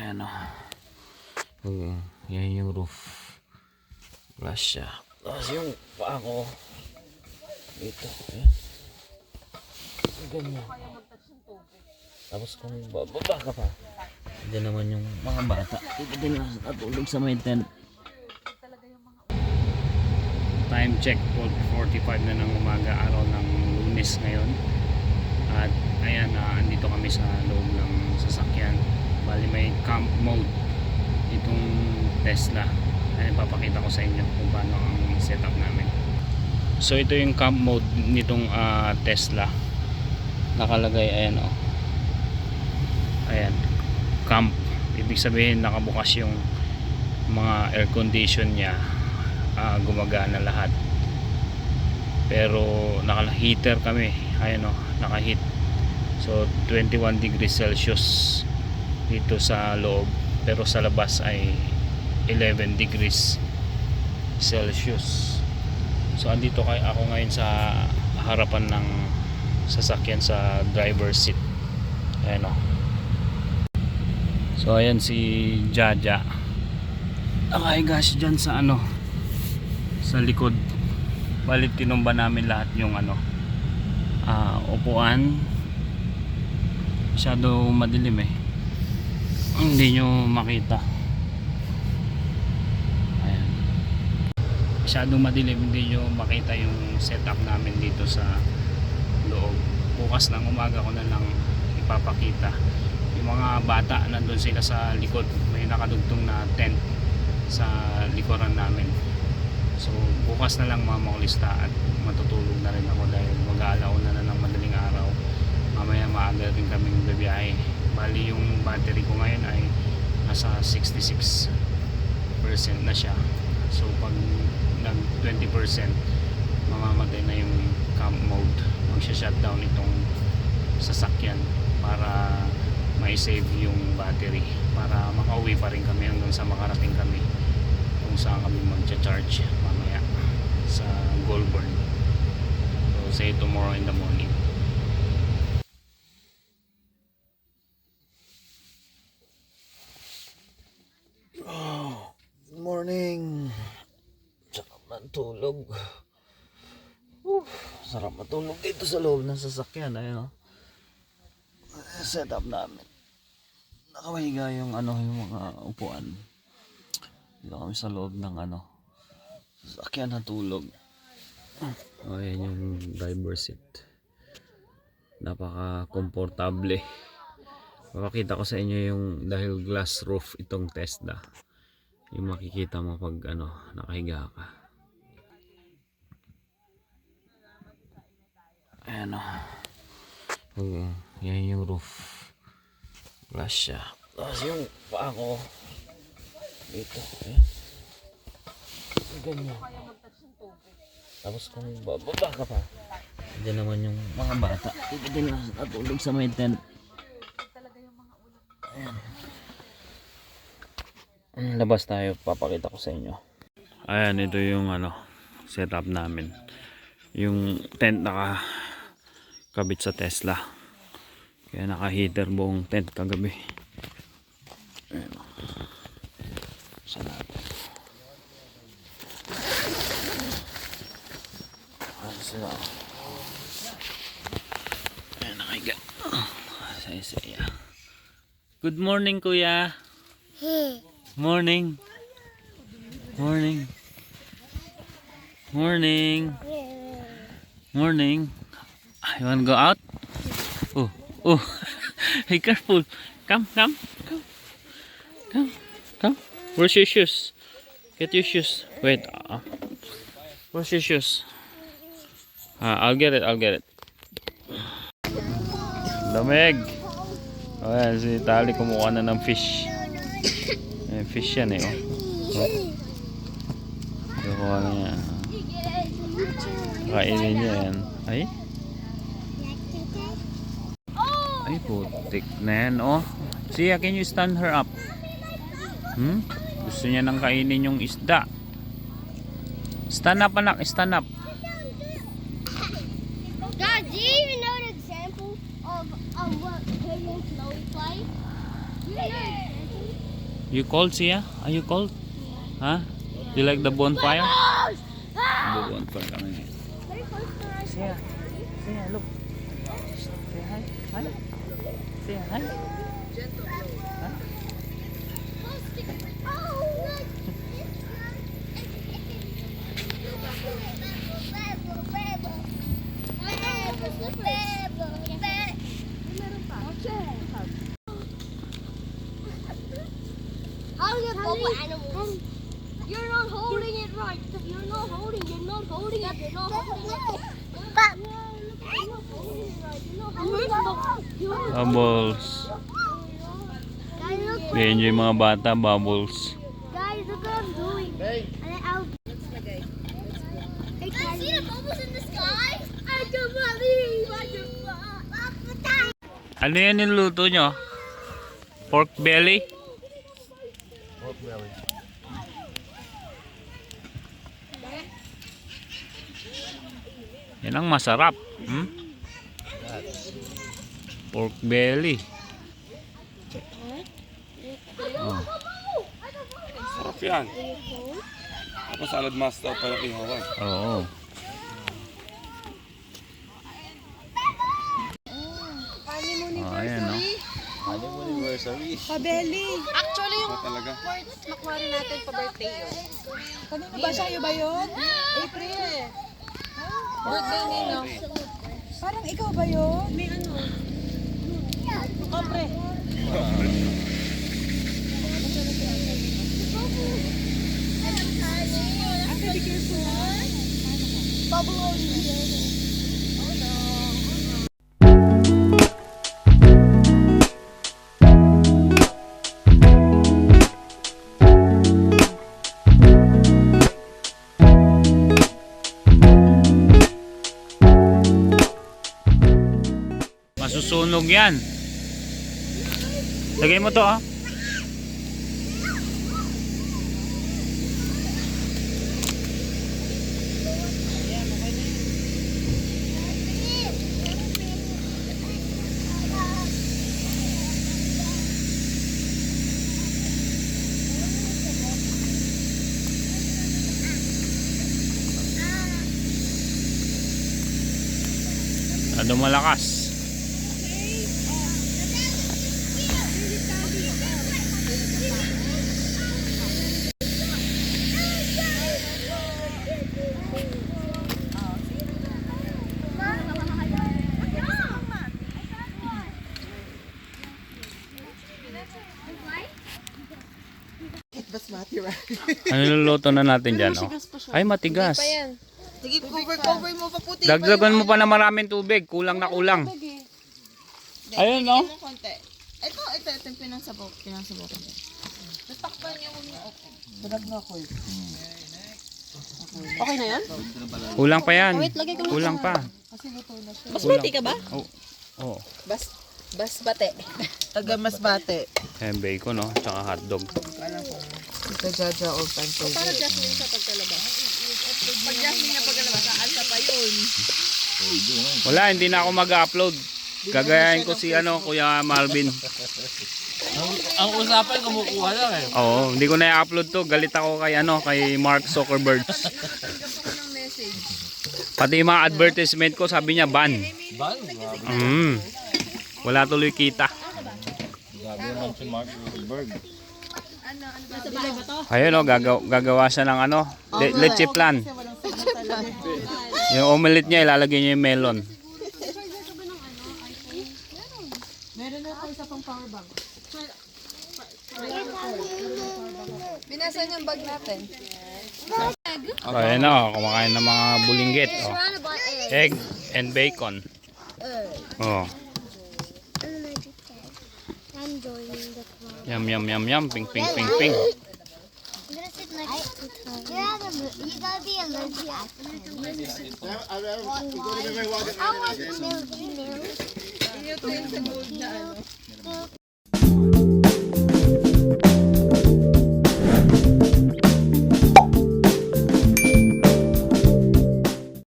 Ayan o. Yan yung roof. Glass siya. Tapos yung paa ko dito. Ayan. Ganyan. Tapos kung bababa ka pa, diyan naman yung mga bata. Dito din natulog sa may tent. Time check, 12:45 na ng umaga, araw ng Lunes ngayon. At ayan, andito kami sa loob ng sasakyan. Bali may camp mode itong Tesla. Ayan, papakita ko sa inyo kung paano ang setup namin. So ito yung camp mode nitong Tesla. Nakalagay, ayan o. Ayan, camp. Ibig sabihin nakabukas yung mga air condition niya. Gumagana lahat. Pero naka-heater kami. Ayan o, naka-heat. So 21 degrees Celsius dito sa loob, pero sa labas ay 11 degrees Celsius. So andito ako ngayon sa harapan ng sasakyan sa driver's seat. Ayan o. So ayan si Jaja, nakahiga siya dyan sa sa likod. Balit tinumba namin lahat yung upuan. Masyado madilim hindi nyo makita. Ayan. Masyado madilim, hindi nyo makita yung setup namin dito sa loob. Bukas ng umaga ko na lang ipapakita. Yung mga bata nandun sila sa likod, may nakadugtong na tent sa likuran namin. So bukas na lang mamakulista at matutulog na rin ako dahil mag-aalauna na ng madaling araw. Mamaya maaga rin kaming bibiyahe. Bali yung battery ko ngayon ay nasa 66% na siya. So pag nag 20% mamamatay na yung camp mode. Magsha-shutdown itong sasakyan para may save yung battery, para makauwi pa rin kami hanggang sa makarating kami kung saan kami magcha-charge mamaya sa Goulburn. So say tomorrow in the morning. Good morning. Sarap ng tulog. Sarap matulog dito sa loob ng sasakyan. Ayun setup namin. Nakahiga yung yung mga upuan. Dito kami sa loob ng sasakyan na tulog. Ayan yung driver seat. Napaka komportable. Papakita ko sa inyo yung, dahil glass roof itong Tesla, yung makikita mo pag nakahiga ka. Ayan yan yung roof. Glass siya. Tapos yung paa ko dito. Ayan. Ganyan. Tapos kung bababa ka pa, diyan naman yung mga bata. Dito din natulog sa may tent. Ayan. Labas tayo, papakita ko sa inyo. Ayan, ito yung setup namin. Yung tent nakakabit sa Tesla. Kaya naka-heater buong tent kagabi. Ayan. Sana. Sila. Ayan, nakahiga. Saya-saya. Good morning, kuya. Morning. Morning. Morning. Morning. You want to go out? Oh. Hey, careful. Come. Where's your shoes? Get your shoes. Wait. Where's your shoes? I'll get it. Lamig. Ayan, si Tali kumuha na ng fish. Fish yan Kumuha na yan. Kainin niya yan. Ay, putik na yan Siya, can you stand her up? Gusto niya nang kainin yung isda. Stand up, anak. Stand up. Dad, do you even know an example of what pigeons look like? Do you know an example? You cold, Sia? Are you cold? Huh? You like the bonfire? The bonfire kami. Sia, Sia, look. Say hi. Hi. Say hi. Huh? How do you bubble animals? You're not holding it right. You're not holding it. You're not holding it. You're not holding it. But you're not holding it right. You're not holding it. Bubbles. Guys, look. Enjoy mga bata, bubbles. Guys, look what I'm doing. And I'll. Hey, can you see the bubbles in the sky? I can't believe I just Ano yan niluto nyo? Pork belly? Pork belly. Yan ang masarap. Hmm? Pork belly. Oh. Sarap yan. Ako salad master pa yung ihawan. Oo. Oh, ayan, no? Pabeli. Actually, yung Ito talaga. makwari natin pa birthday yun. Kanino ba? Sa'yo ba yun? April. Birthday nino. Parang ikaw ba yun? May ano? Kapre. Ate, be careful. bubble on here. Masusunog yan. Lagay mo to, ah. Ano malakas? Basmati rice. Ano luluto na natin dyan, oh? Ay, matigas. Sige, cover mo pa puti. Dagdagan mo pa na maraming tubig. Kulang na kulang. Ayun, no? Konti. Ito yung pinangsabaw ko. Tapos takpan niya kung okay. Dalag na ako eh. Okay na yan? Kulang pa yan. Kulang pa. Basmati ka ba? Oh. Oh. Basbate. Taga masbate. Ayan, bacon, no? Tsaka hotdog. Ito jaja or pancake. Para Jasmine sa pagkalabas. Pag Jasmine na pagkalabas, aalsa pa yun. Wala, hindi na ako mag-upload. Gagayahin ko si Kuya Marvin. Ang usapan, kumukuha lang eh. Oo, hindi ko na i-upload to. Galit ako kay Mark Zuckerberg. Pati yung mga advertisement ko, sabi niya ban. Ban? Wala tuloy kita. Grabe naman si Mark Zuckerberg. Ayun, oh, gagawa siya ng leche plan. Yung omelet niya, ilalagay niya yung melon. Meron na ako isa pang power bank. Binasan yung bag natin. Ayun, oh, kumakain ng mga bulinggit. Oh. Surrounded by eggs. Egg and bacon. Oh. I'm joining the club. Yum, yum, yum, yum. Ping, ping, ping, ping. I'm gonna sit next to Tom. You gotta be allergic. I want milky milk. Yun yung sa gold na ano.